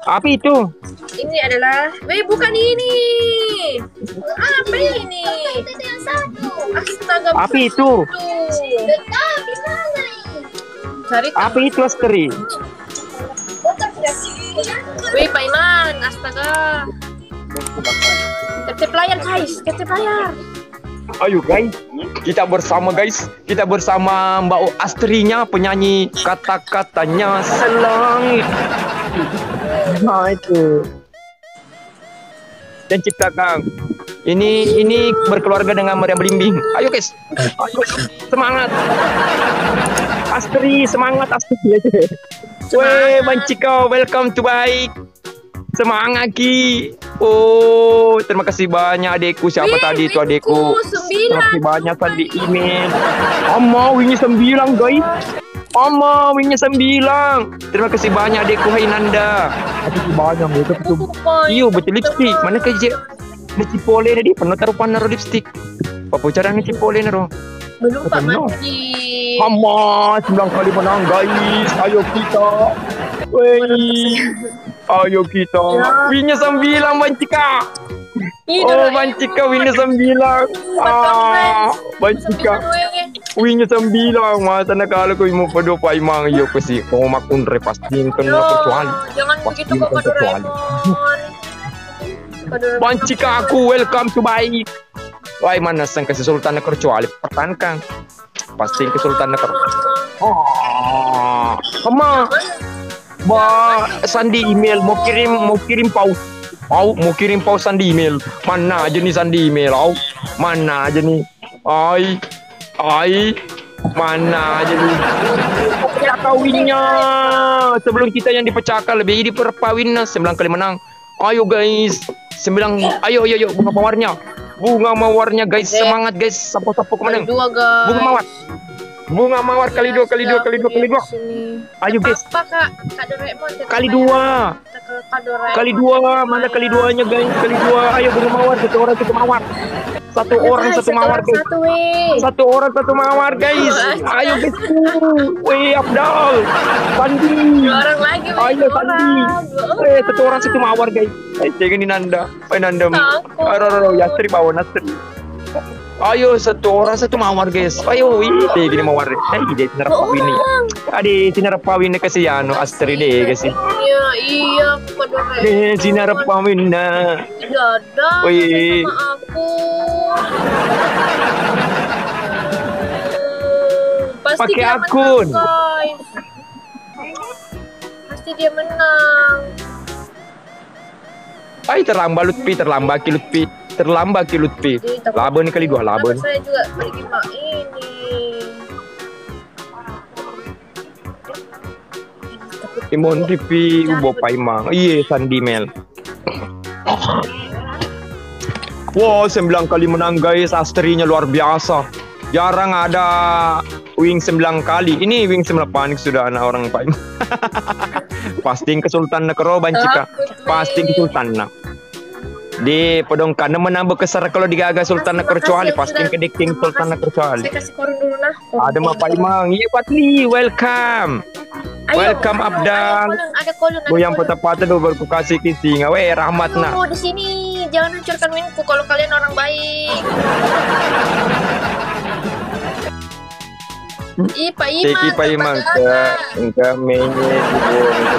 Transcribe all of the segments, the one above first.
Apa itu? Ini adalah, bukan ini. Apa ini? Itu yang satu. Astaga, Apa itu? Cari Apa itu Astri? Pak Iman, astaga. Ketep layar guys, ketep layar. Ayo guys, kita bersama Mbak Astrinya, penyanyi kata-katanya selangit. Nah itu. Dan ciptakan. Ini berkeluarga dengan Maria Belimbing. Ayo guys, ayo, semangat. Astri, semangat Astri. Weh, Bancika, welcome to Baik. Semangat Ki. Oh, terima kasih banyak adekku. Siapa tadi itu adekku? Terima kasih banyak tadi email. Ini 9 guys. Ini 9. Terima kasih banyak adekku Hainanda. Terima kasih banyak betul. Iyo betul lipstick. Mana kerja? Ni cipole tadi penuh taruh naruh lipstick. Apa cara ni cipole naruh? Belum Pak Manci. 9 kali menang guys. Ayo kita. Wey. Ayo kita. Winnya 9 Bancika. Oh Bancika winnya 9. Bancika. Winnya 9. Masa nakala ko mo pa do pa imang iyo kasi kung makunre pastiin ko na kecuali. Jangan begitu kok Kak Doraemon. Bancika aku welcome to Baik. Wah mana sang kasi sultan na kecuali pertahankan. Pasti kesultanan na Kama. Sandi email mau kirim pause. Mau kirim pause sandi email. Mana aja nih sandi email. Mana aja nih. Mana aja nih. Kawinnya sebelum kita yang dipecahkan lebih diperpawinnya 9 kali menang. Ayo guys. 9. Ayo bunga mawarnya guys. Semangat guys. Sapo-sapo kemana? Bunga mawar kali dua. Ayo guys. Apa Kak Doraemon? Kali 2. Kali 2. Mana kali 2-nya guys? Kali 2. Ayo bunga mawar. Satu orang satu mawar guys. Satu orang satu mawar guys. Ayo guys. Weh Abdal. Sandi. 2 orang lagi. Ayo Sandi. Satu orang satu mawar guys. Jangan Nanda. Nanda. Yasri bawa Nasri. Ayo satu orang satu mawar guys. Ayo gini mawar. Ide sinar pawin ni. Ade sinar pawin ni kasi ano Astri deh kasi. Iya Doraemon. Sinar pawin na. Dadah. Sama aku. Pasti pakai dia akun. Menang, guys. Pasti dia menang. Terlambat ki Lutfi. Laban kali 2 laban. Saya juga pergi mak ini. Timon Ripi ubo paimang. Iya Sandi Mel. Wow 9 kali menang guys. Astrinya luar biasa. Jarang ada wing 9 kali. Ini wing 9 panik sudah anak orang paimang. Pasti kesultan nak roban cika. Pasti kesultan nak. Di podong kana menambah kesar kalau digagas sultan nak kecuali pasti kedekting sultan nak kecuali. Saya kasih korun dulu nah. Ada Pak Imang. Iya Patli, welcome. Welcome Abdal. Ada kolon. Yang patah-patah do baru kasih kisi ngawe rahmat nak. Di sini jangan hancurkan winku kalau kalian orang baik. Pak Iman. Teki Pak Iman enggak menye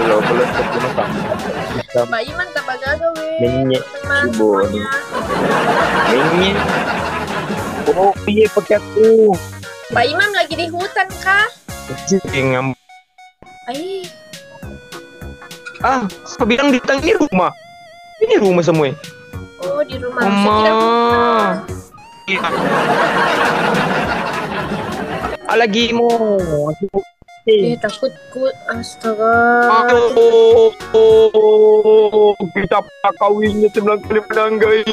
belum ketemu sama. Pak Iman tak bagaga we. Menye bubon. Menye. Oh iya pakai aku. Pak Iman lagi di hutan kah? Ngam. Saya bilang di tengah rumah. Ini rumah semua. Oh di rumah. Iya. Lagi mau takutku astaga. Kita kawinnya 9 kali menang guys.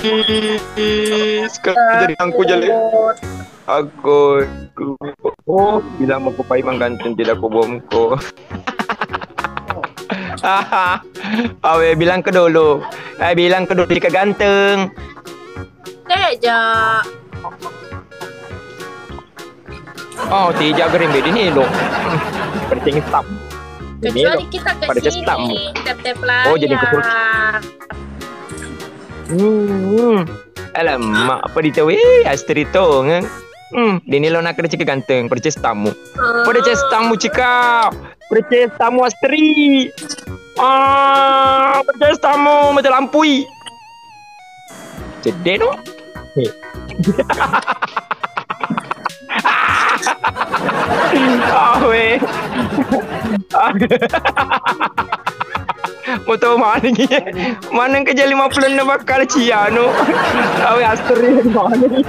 Dari aku jalan. Aku bilang mau kupai menggantung tidak aku bomko. Awe bilang ke dulu. Bilang ke dulu jika ganteng. Teja. Oh, tidak gerim bedi ni lo. Penting hitam. Kecuali kita ke pada sini, cestam. tap-tap layar. Oh, jadi kesul. Alamak, apa ditahu? Astri to, ngeng. Dini lo nak cika ganteng, perces tamu. Perces tamu cika. Perces tamu Astri. Perces tamu macam lampui. Cedek no. Weh. Mau tahu mana ni? Mana kerja 50 na bakal ciano. Awe Astri dari mana ni?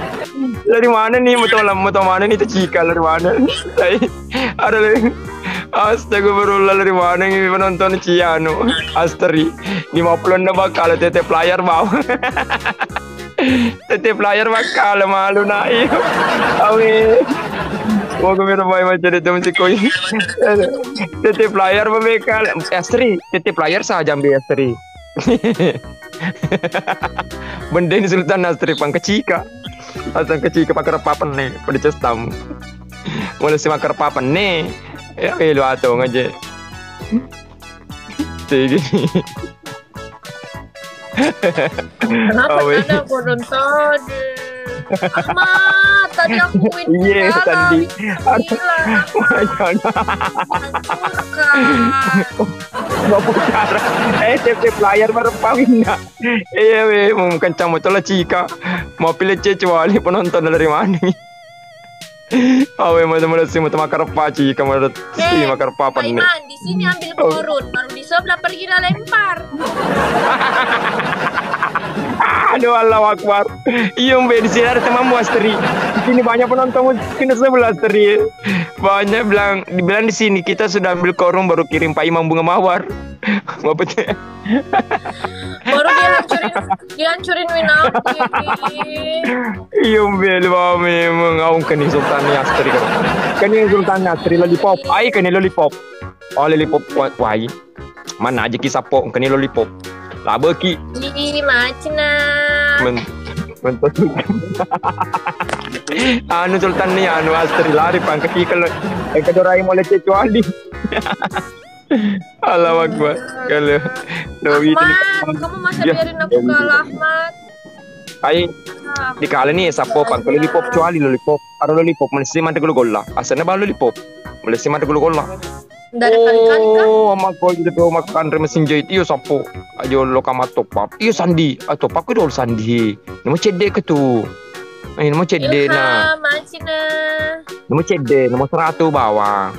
Dari mana ni? Mau tahu mana ni tercika dari mana? Ada lagi. Astagfirullah, dari mana ni penonton ciano? Astri 50 na bakal tete player bawah. Tete player bakal malu naik. Awe. Moga मेरो भाइ macam itu mesti koi. Tete player membekal. Astri, tete player saja ambil Astri. Benda ini Sultan Astri pang kecika. Asal kecika pakar papan nih, pada cestam. Mulai si makar papan nih. Ya lu atau ngaje. Jadi. Kenapa ada aku nonton? Ahmad, tadi aku win tadi. Mau cara. TP player baru pawin nak. Weh, mau kencang betul lah cika. Mau pilih kecuali penonton dari mana ni? Awe mana si mau makar apa cika mau si makar apa ni? Di sini ambil korun, baru di sebelah pergi dah lempar. Aduh Allah Akbar. Iya di sini ada temanmu Astri. Di sini banyak penonton kena sebelah Astri. Banyak dibilang di sini kita sudah ambil korung baru kirim Pak Imam bunga mawar. Apa betul? Baru dihancurin Winarti. Iya lu memang awang keni Sultan Astri kan. Keni Sultan Astri lollipop. Ai keni lollipop. Oh lollipop wai. Mana aja kisah pok keni lollipop. Laba ki. Ini macam anu Sultan ni anu Astri lari pangkaki kalau Doraemon mulai kecuali. Allah Akbar. Kalau Ahmad, kamu masa biarin aku kalah, Ahmad. Ai di kala ni sapo pang lollipop kecuali lollipop. Ada lollipop mesti mantap gula. Asalnya baru lollipop. Mesti mantap gula. Dari kali-kali kan? Amak kau jadi makan mesin jahit iyo sapo. Ayo lo kamat top up. Iyo Sandi. Atau pak dol Sandi. Nama cedek ke tu? Nama cedek na. Nama cedek. Nama 100 bawah.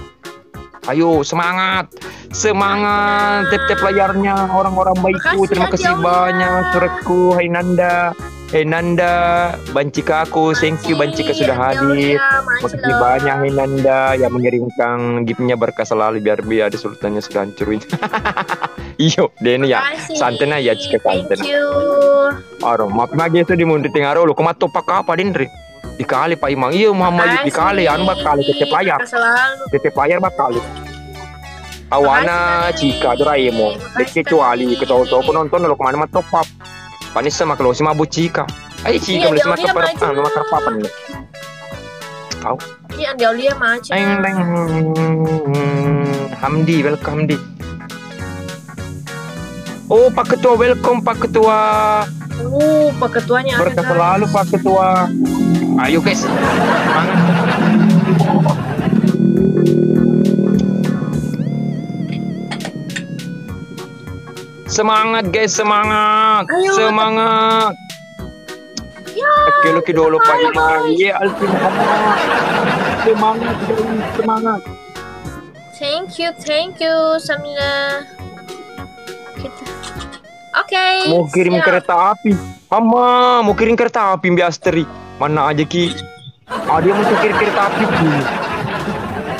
Ayo semangat. Semangat. Tep-tep layarnya orang-orang baikku. Terima kasih banyak. Suratku. Hai Nanda. Hey Nanda, Bancika aku, thank you Bancika sudah hadir. Makasih banyak Hey Nanda yang mengirimkan giftnya berkah selalu biar ada sultannya sudah hancurin. Iyo, Deni ya, santai ya jika santai. Thank you. Aro, maaf lagi itu di mundi tinggal lo, kau topak apa Dendri? Dikali Pak Imang, iyo Muhammad dikali, anu bakal tetep layar, tetep layar bakal. Awana Cika Doraemon, kecuali ketua-ketua penonton lo kemana mah top up. Panis sama kalau si mabuk Cika. Ayo Cika boleh semakan makar papan ni. Kau? Iya dia macam. Hamdi, welcome Hamdi. Oh Pak Ketua, welcome Pak Ketua. Pak Ketuanya. Berkah selalu Pak Ketua. Ayo guys, semangat. Semangat guys, semangat. Ayo. Semangat. Ya. Oke dulu Pak Imam. Ye Alvin semangat, semangat. Thank you Samina. Kita. Oke. Mau kirim kereta api. Ama, mau kirim kereta api Mbak Astri. Mana aja ki? Dia mau kirim kereta api.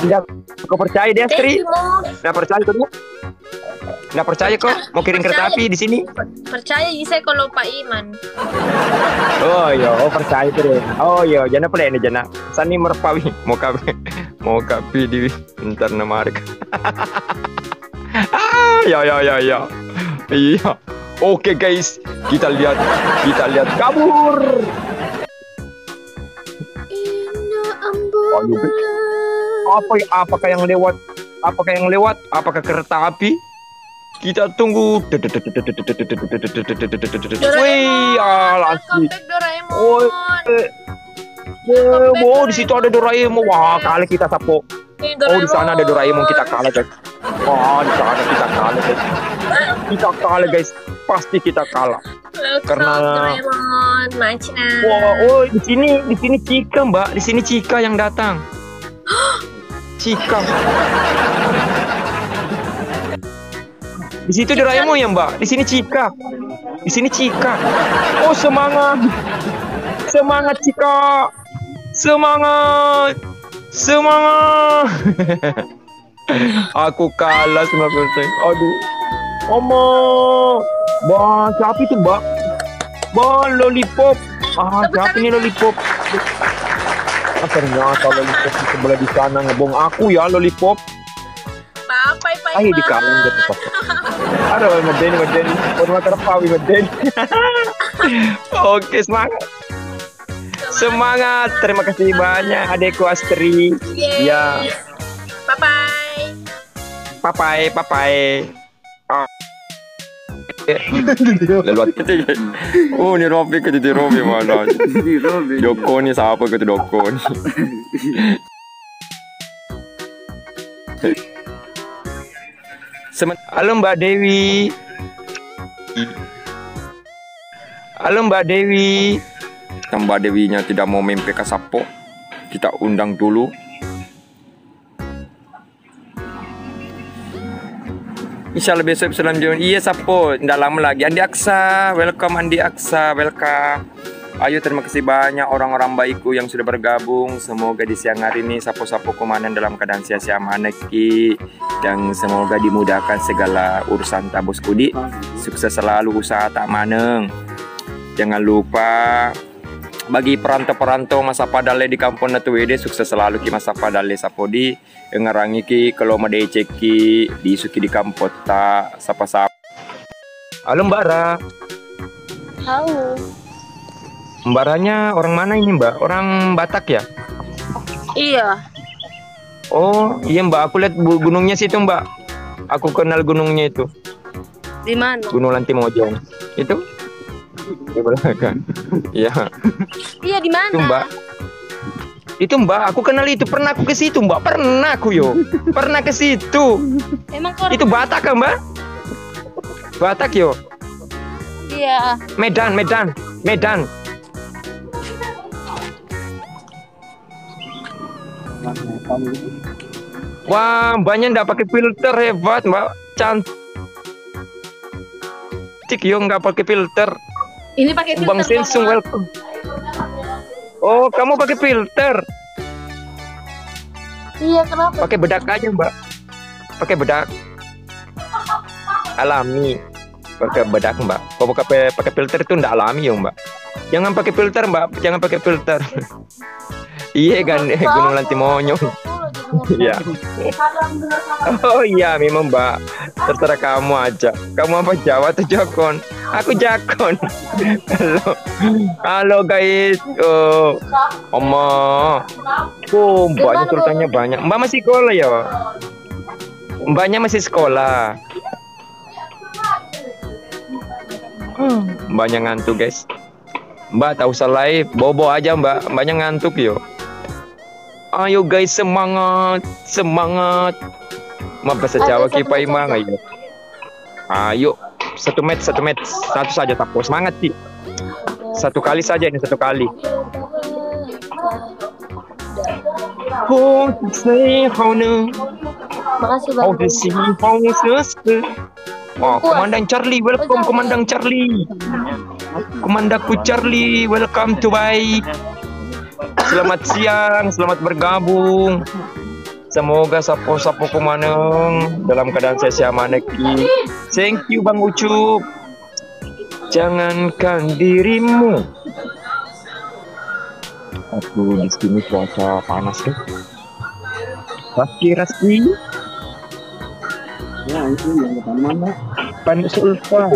Tidak, kau percaya dia Astri? Tidak percaya kau? Nggak percaya kok mau kirim kereta api di sini? Percaya saya kalau Pak Iman. Oh iya, percaya tuh deh. Oh iya, jangan pelai nih jangan. Sani merpawi mau kapi di ntar nama mereka. Ya. Iya. Oke guys, kita lihat kabur. Apakah yang lewat? Apakah yang lewat? Apakah kereta api? Kita tunggu. Wih, Welcome asik. back Doraemon. Oh, di situ ada Doraemon. Wah, kali kita sapo. Oh, di sana ada Doraemon, kita kalah, guys. Wah, di sana kita kalah, guys. Kita kalah, guys. Pasti kita kalah. Karena Doraemon, Macina. wah, oh, di sini Cika, Mbak. Di sini Cika yang datang. Cika. Di situ Doraemon ya, Mbak. Di sini Cika. Di sini Cika. Oh, semangat. Semangat Cika. Semangat. Semangat. Aku kalah 90%. Aduh. Omong. Wah, siapa itu, Mbak? Wah, lollipop. Ah, siapa ini lollipop? Ah, ternyata lollipop di sebelah di sana ngebong aku ya, lollipop. Papai, Ayo di kanan gitu, Pak. Aduh, medeni. Orang terpawi medeni. Oke, semangat. Semangat. Terima kasih banyak adekku Astri. Ya. Papai. Ah. Lewat kita. Oh, ni Robi ke jadi Robi mana? Doko ni siapa ke Doko ni? Halo Mbak Dewi. Halo Mbak Dewi. Mbak Dewinya tidak mau main PK Sapo. Kita undang dulu. Insyaallah besok selanjutnya. Iya Sapo, tidak lama lagi. Andi Aksa, welcome Andi Aksa, welcome. Ayo, terima kasih banyak orang-orang baikku yang sudah bergabung. Semoga di siang hari ini sapo-sapo komandan dalam keadaan sia-sia maneki, dan semoga dimudahkan segala urusan tabus kudi. Sukses selalu usaha tak maneng. Jangan lupa bagi perantau-perantau masa padale di kampung Natu Wede, sukses selalu ki masa padale sapodi ngarangi ki kalau made ceki di suki di kampung ta sapa-sapa. Halo Mbak Ra. Halo. Mbak Ranya orang mana ini, Mbak? Orang Batak ya? Iya. Oh, iya Mbak, aku lihat gunungnya situ, Mbak. Aku kenal gunungnya itu. Di mana? Gunung Lantimojong. Itu? Di belakang. Iya. Iya, di mana? Itu, Mbak. Itu, Mbak, aku kenal itu. Pernah aku ke situ, Mbak. Pernah aku, yo. Pernah ke situ. Emang kau Itu Batak kan, Mbak? Batak, yo. Iya. Medan. Wah, mbaknya nggak pakai filter, hebat Mbak, cantik yo, nggak pakai filter. Ini pakai filter. Bang Sensung, welcome. Oh, kamu pakai filter? Iya, kenapa? Pakai bedak aja Mbak, pakai bedak alami, pakai bedak Mbak. Kalau pakai filter itu nggak alami yo Mbak. Jangan pakai filter Mbak, jangan pakai filter. Iya kan, Gunung Lantimojong. Iya. Oh iya, memang Mbak. Terserah kamu aja. Kamu apa, Jawa atau Jakon? Aku Jakon. Halo guys. Oh, Oma. Oh, mbaknya ceritanya banyak. Mbak masih sekolah ya? Mbaknya masih sekolah. Mbaknya ngantuk guys. Mbak tak usah live, bobo aja Mbak. Mbaknya ngantuk yo. Ayo guys, semangat. Bahasa Jawa kipai mang ayo. Ayo, satu match, satu saja tapo. Semangat sih. Satu kali saja ini, satu kali. Makasih banget. Oh, Komandan Charlie, welcome Komandan Charlie. Komandaku Charlie, welcome to baik. Selamat siang, selamat bergabung. Semoga sapo-sapo kumaneng dalam keadaan sehat maneki. Thank you Bang Ucup. Jangankan dirimu. Aku di sini cuaca panas kan. Raski. Ya, itu yang mana? Panas Ulfa.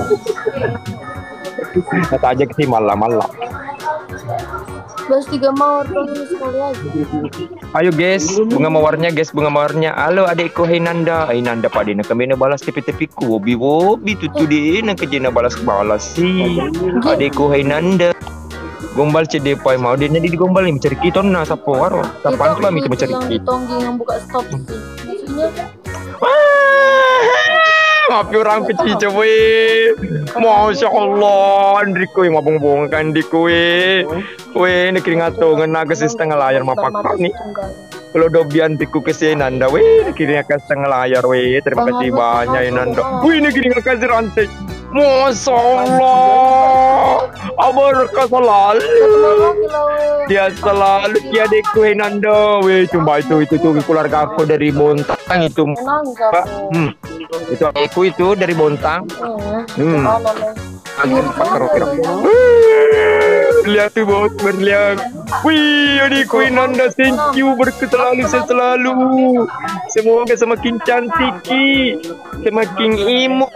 Kata aja ke malam. Plus 3 mawar sekali aja. Ayo guys, bunga mawarnya guys, bunga mawarnya. Halo adekku Nanda Pak Dina kemana balas tepi-tepiku. Wobi tutu Dina kejena balas sih. Adekku Nanda. Gombal CD pai mau dia di gombal nih mencari kita nah sapo waro. Sapaan tuh kami mencari kita. Tongging yang buka stop sih. Maksudnya ngapain orang kecil coba Masya Allah Andriku yang ngabung-bung kan Andriku ini keringatau ngena ke setengah layar mapak nih kalau dobian diku kesini Nanda kirinya ke setengah layar terima kasih banyak Nanda ini kirinya kasih rantai Masya Allah Abarkah selalu dia selalu dia adekku Nanda cuma itu keluarga aku dari Bontang itu Pak itu aku itu dari Bontang lihat tuh bos berlian wih adikku Nanda thank you selalu semoga semakin cantik semakin imut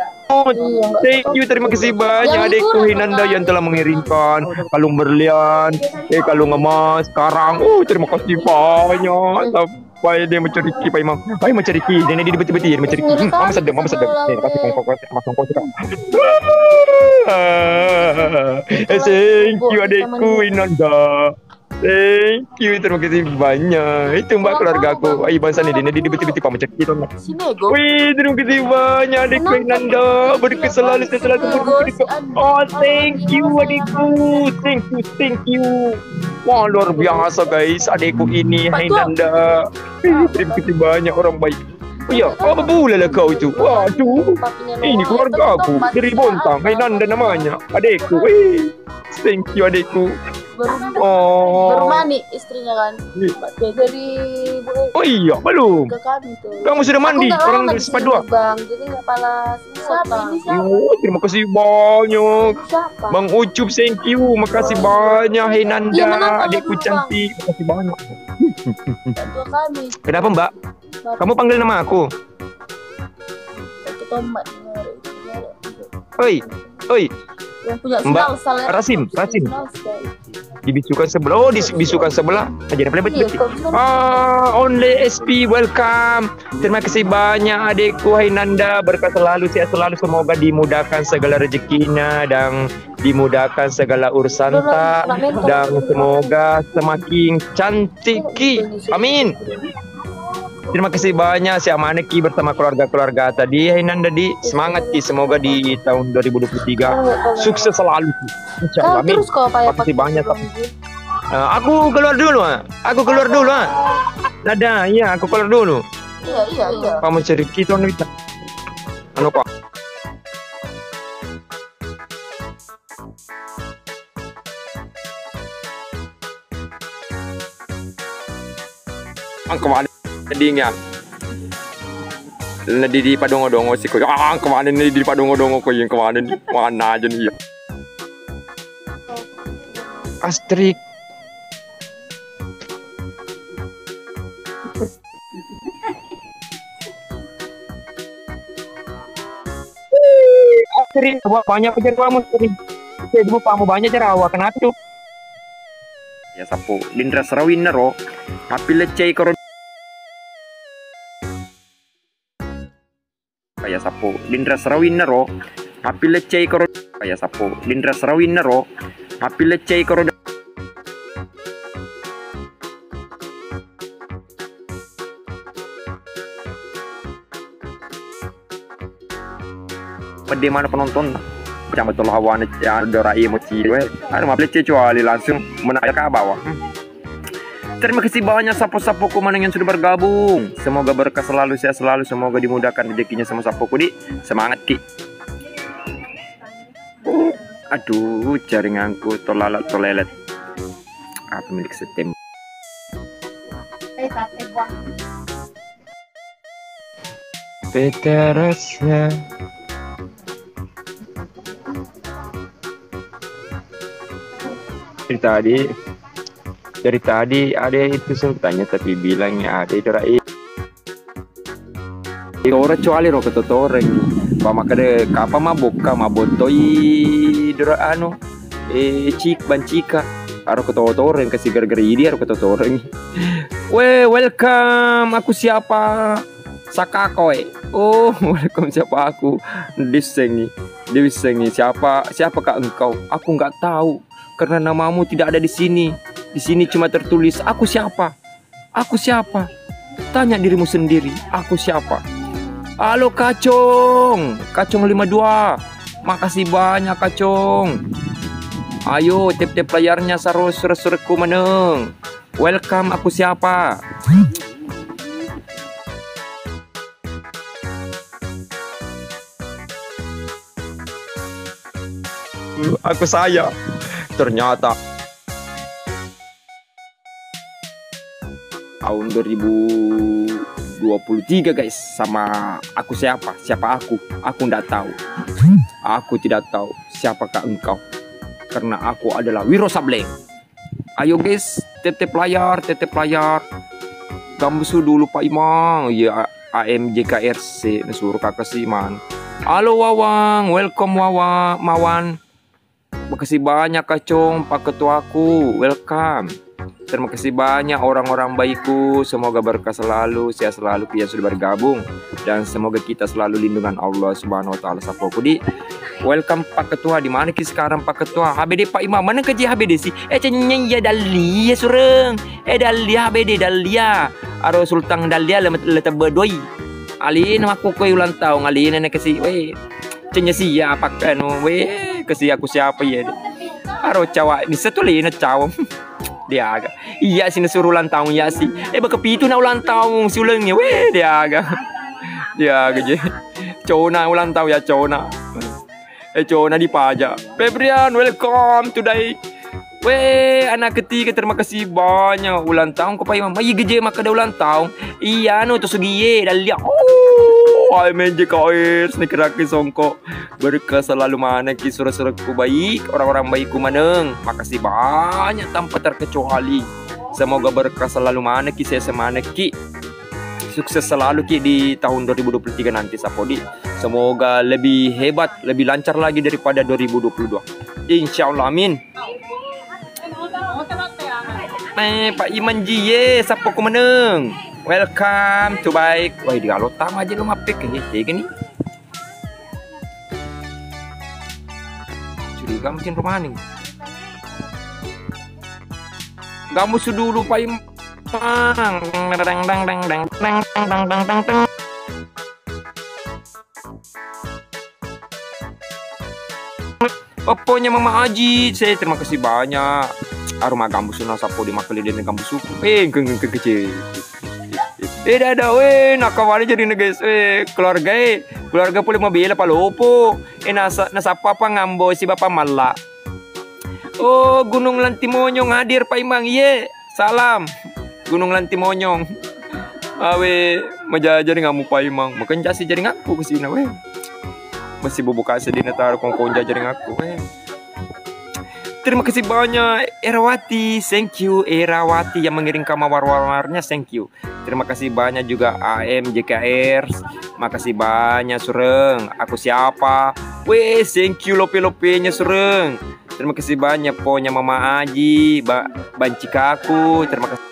thank you terima kasih banyak adikku Nanda yang telah mengirimkan kalung berlian kalung emas sekarang terima kasih banyak sampai dia mencari pai mau mencari ki dia betul-betul mencari ki mama sedang nih kasih kongkos thank you adikku Nanda thank you terima kasih banyak itu mbak keluarga aku ayo bangsa nih dia betul-betul pak mencari kita wih terima kasih banyak adikku Nanda berkat selalu thank you adikku thank you wah luar biasa guys adikku ini Nanda terima kasih banyak orang baik iya apa boleh lah kau itu waduh ini keluarga aku dari Bontang Nanda namanya adikku thank you adikku baru mandi istrinya kan dari oh iya belum ke kami tuh kamu sudah mandi orang sepadua bang jadi nggak palas siapa terima kasih banyak siapa Bang Ucup thank you makasih banyak Nanda adikku cantik makasih banyak bantu kami kenapa mbak kamu panggil nama aku tomat oi yang punya Mbak Rasim dibisukan sebelah dibisukan sebelah aja betul only SP welcome terima kasih banyak adikku Nanda berkah selalu sehat selalu semoga dimudahkan segala rezekinya dan dimudahkan segala urusan dan semoga semakin cantik amin. Terima kasih banyak si Amaneki bersama keluarga-keluarga tadi Nanda di semangat semoga di tahun 2023 sukses selalu insyaallah amin. Terima kasih banyak aku keluar dulu Nada iya aku keluar dulu iya kamu cari kita anu kok kemana jadinya di padongo-dongo sih kok kemana nih di padongo-dongo kok yang kemana nih mana aja nih Astrid Astrid banyak kejar kamu Astrid ibu kamu banyak jerawa kenapa tuh ya sapu Lindra Serawinner tapi leceh koro kayak sapu Lindra Serawinner tapi leceh koro kayak sapu Lindra Serawinner tapi leceh koro pada mana penonton jangan betul hawa ya dorai emosi ada mah leceh kecuali langsung menaik ke bawah. Terima kasih banyak sapo-sapoku mana yang sudah bergabung. Semoga berkah selalu, sehat selalu. Semoga dimudahkan rezekinya sama sapoku di. Semangat ki. Aduh, jaringanku tolelet. Pemilik setem. Beda rasa. Dari tadi ada itu tanya tapi bilangnya ada itu rai. Orang cuali ro ketotoreng. Pama kade kapa mabok ka mabotoi dora cik bancika. Aro ketoreng kasih gara-gara ini aro ketoreng. Weh, welcome. Aku siapa? Sakakoy. Oh, welcome siapa aku? Disengi. Siapakah engkau? Aku nggak tahu karena namamu tidak ada di sini. Di sini cuma tertulis aku siapa? Aku siapa? Tanya dirimu sendiri, aku siapa? Halo Kacong, Kacong 52. Makasih banyak Kacong. Ayo tip-tip layarnya sarus-surku meneng. Welcome, aku siapa? Aku saya. Ternyata tahun 2023 guys, sama aku siapa aku nggak tahu, aku tidak tahu siapakah engkau karena aku adalah Wiro Sableng. Ayo guys, tetep layar gambusu dulu Pak Imang ya. AMJKRC suruh kakak Siman. Halo Wawang, welcome Mawan. Makasih banyak Kacong, Pak Ketuaku, welcome. Terima kasih banyak orang-orang baikku. Semoga berkah selalu, sehat selalu yang sudah bergabung. Dan semoga kita selalu lindungan Allah Subhanahu Wa Taala. Sapoku di welcome Pak Ketua. Di mana kita sekarang Pak Ketua? HBD Pak Imam. Mana kerja HBD sih? Cenya ya Dalia sureng. Dalia HBD Dalia. Aro Sultan Dalia letak berdoi. Alin aku kau ulang tahun. Alin nenek kasih. Weh, cenya siapa kan? Weh, kasih aku siapa ya? Aro cawa. Ini satu lagi cawa. Dia agak iya sih suruh ulang tahun ya sih. Bekepitu na ulang tahun si ulengnya. Weh dia agak je. Cona ulang tahun ya Cona. Cona di pajak. Febrian welcome today. Weh anak ketiga terima kasih banyak ulang tahun kau Pak Imam. Iya geje maka ada ulang tahun. Iya no tu sugiye dalia. AMJKR snekeraki songko berkah selalu mana ki surah-surahku baik, orang-orang baikku maneng. Makasih banyak tanpa terkecuali. Semoga berkah selalu mana ki saya semana ki. Sukses selalu ki di tahun 2023 nanti Sapodi. Semoga lebih hebat, lebih lancar lagi daripada 2022. Insyaallah amin. Pak Iman Jiye, siapa ku meneng? Welcome to baik. Wah, di alotang aja lu mapik ya, kayak gini. Curiga mungkin rumah nih. Kamu dulu Pak Iman. Pokoknya Mama Aji, saya terima kasih banyak. Aroma gambus na sapo di makali din gambus suku. Kecil. Ada nakawali jadi guys. Keluarga pulih mobil palopo. Nasapa pa ngambo si Bapak Mala. Oh, Gunung Lantimonyong hadir Pak Imang. Iye, salam. Gunung Lantimonyong. Awe, majajari ngamu Pak Imang. Makan jasi jari ngaku kesina we. Masih bubuka sedih natar kongkong jajari ngaku we. Terima kasih banyak Erawati, thank you Erawati yang mengirimkan mawar-mawarnya, thank you. Terima kasih banyak juga AMJKR, makasih banyak Sureng. Aku siapa? Weh, thank you lope-lopenya Sureng. Terima kasih banyak pokoknya Mama Aji, Bancikaku, terima kasih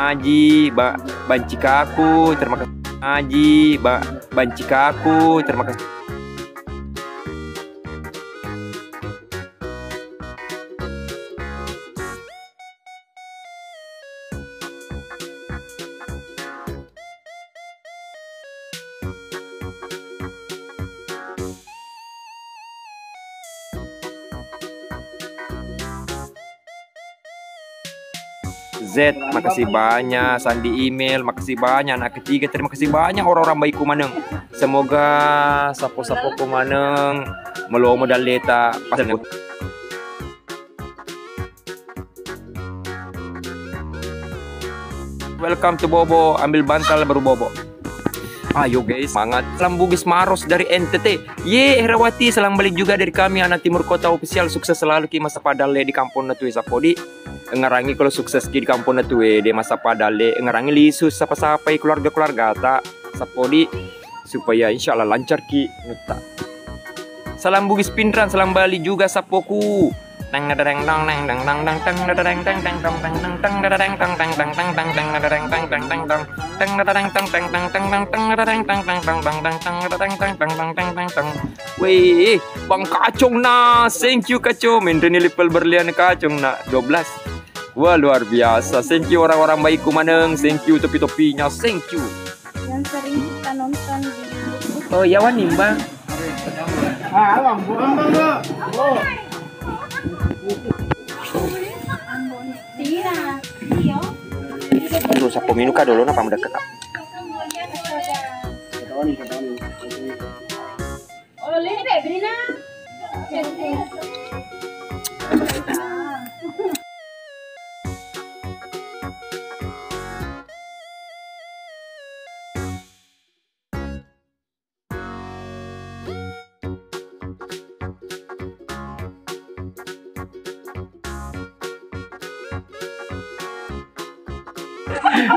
Aji, Bancikaku, terima kasih Aji, Bancikaku, terima kasih. Z, makasih banyak. Sandi email, makasih banyak. Anak ketiga, terima kasih banyak orang-orang baikku maneng. Semoga sapo-sapo ku maneng meluang modal leta pasal. Welcome to Bobo, ambil bantal baru Bobo. Ayo guys, semangat. Salam Bugis Maros dari NTT. Ye, Herawati, salam balik juga dari kami anak Timur Kota Official. Sukses selalu ki masa padale di kampung Natue Sapodi. Ngarangi kalau sukses ki di kampung Natue di masa padale. Ngarangi lisus sapa-sapa keluarga-keluarga tak Sapodi supaya insyaallah lancar ki nuta. Salam Bugis Pindran, salam balik juga sapoku. Wih, Bang Kacung nah, thank you Kacung. Ini level berlian Kacung nak 12. Wah luar biasa, thank you orang-orang baikku maneng, thank you topi-topinya, thank you. Yang sering kita nonton di Oh ya Wanimba. Terus aku minum kah dulu napa mendekat.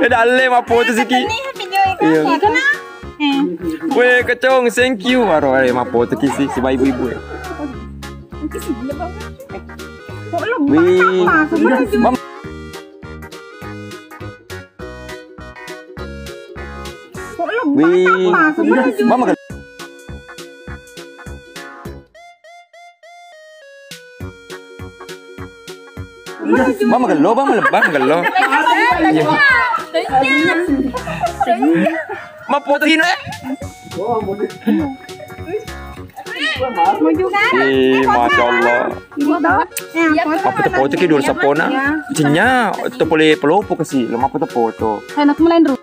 Dalam apa tu sikit? Iya. Weh Kacung, thank you. Waro apa tu kisi si ibu-ibu. Wih. Wih. Mama kan. Mama gelo, bang gelo. Ma foto gini Masya Allah. Apa tu foto ki dulu sapona? Cinya, tu boleh pelopo kasi. Lama apa tu foto? Enak melain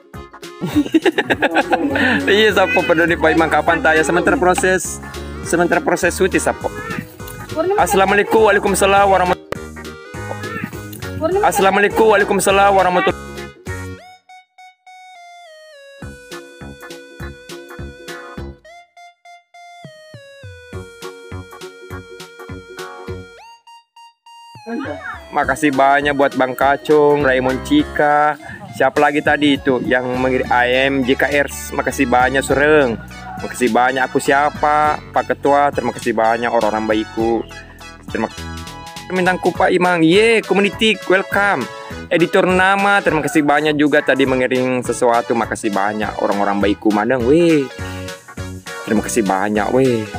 Iya, sapo peduli paimang kapan taya sementara proses suti sapo. Assalamualaikum waalaikumsalam warahmatullahi. Assalamualaikum waalaikumsalam warahmatullahi. Makasih banyak buat Bang Kacung, Raymond Cika, siapa lagi tadi itu yang mengirim IM JKR. Makasih banyak Sureng. Makasih banyak aku siapa Pak Ketua. Terima kasih banyak orang-orang baikku. Terima kasih Mintangku Pak Imang. Community welcome. Editor nama terima kasih banyak juga tadi mengirim sesuatu. Makasih banyak orang-orang baikku maneng. Terima kasih banyak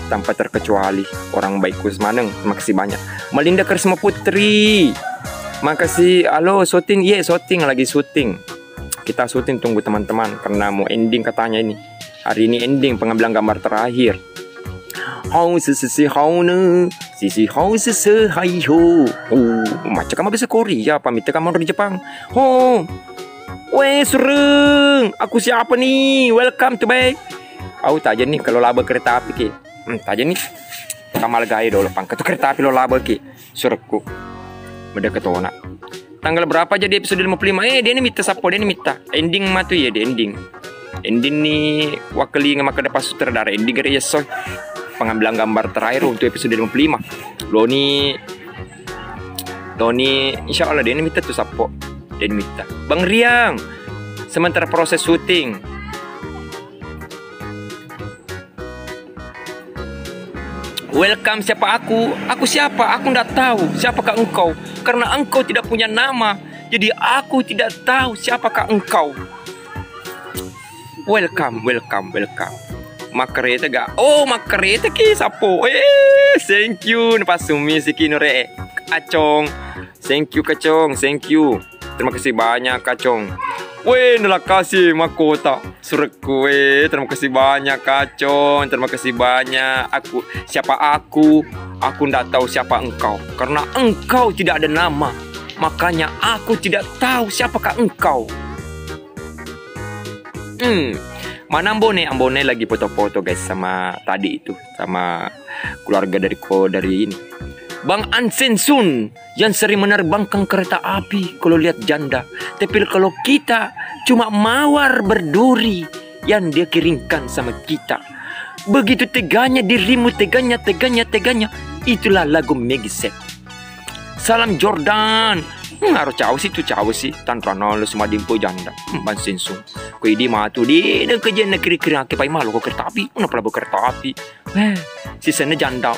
tanpa terkecuali orang baikku semaneng. Terima kasih banyak. Melinda Karisma Putri. Makasih. Halo syuting. Syuting lagi syuting. Kita syuting tunggu teman-teman karena mau ending katanya ini. Hari ini ending pengambilan gambar terakhir. Macam kamu bisa Korea, pamit kamu dari Jepang. Sureng. Aku siapa nih? Welcome to back. Aku taja nih kalau laba kereta api ki. Taja nih. Kamal gaya dulu pangkat kereta api lo laba ki. Surekku. Beda ketona. Tanggal berapa jadi episode 55? Dia nih minta sapo, dia nih minta. Ending mah tuh ya, dia ending. Ending nih wakili ngamaka dapat sutradara ending kira ya soy. Pengambilan gambar terakhir untuk episode 55. Lo nih insya Allah dia nih minta tuh sapo. Dia nih minta. Bang Riang. Sementara proses syuting. Welcome siapa aku? Aku siapa? Aku tidak tahu siapakah engkau. Karena engkau tidak punya nama, jadi aku tidak tahu siapakah engkau. Welcome. Makareta gak? Oh makareta ki sapo? Thank you. Napasumi si Kinore. Kacong. Thank you Kacong. Thank you. Terima kasih banyak Kacong. Nela kasih mahkota surekku. Terima kasih banyak Kacong. Terima kasih banyak. Siapa aku? Aku tidak tahu siapa engkau. Karena engkau tidak ada nama, makanya aku tidak tahu siapakah engkau. Mana Ambone lagi foto-foto guys sama tadi itu, sama keluarga dari ini. Bang Ansen Sun yang sering menerbangkan kereta api kalau lihat janda. Tapi kalau kita cuma mawar berduri yang dia kirimkan sama kita. Begitu teganya dirimu, teganya. Itulah lagu Megiset. Salam Jordan. Harus cawu sih. Tanpa nol semua dimpo janda. Bang Ansen Sun. Kau di matu di kerja kira-kira kepai malu kau kereta api. Kenapa kereta api? Sisanya janda.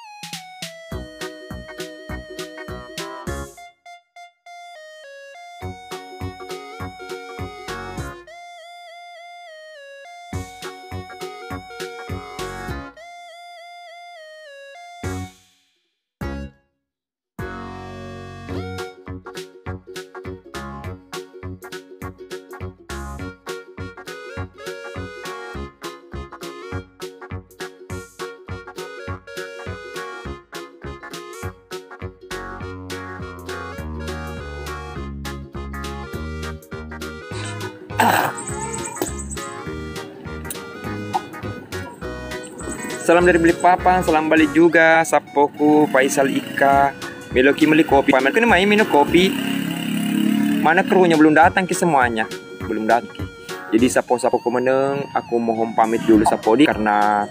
Salam dari Balikpapan, salam balik juga. Sapoku, Faisal Ika, Meloki beli kopi. Pamer kan main minum kopi. Mana krunya belum datang ke semuanya, belum datang. Jadi sapo-sapo meneng, aku mohon pamit dulu sapodi karena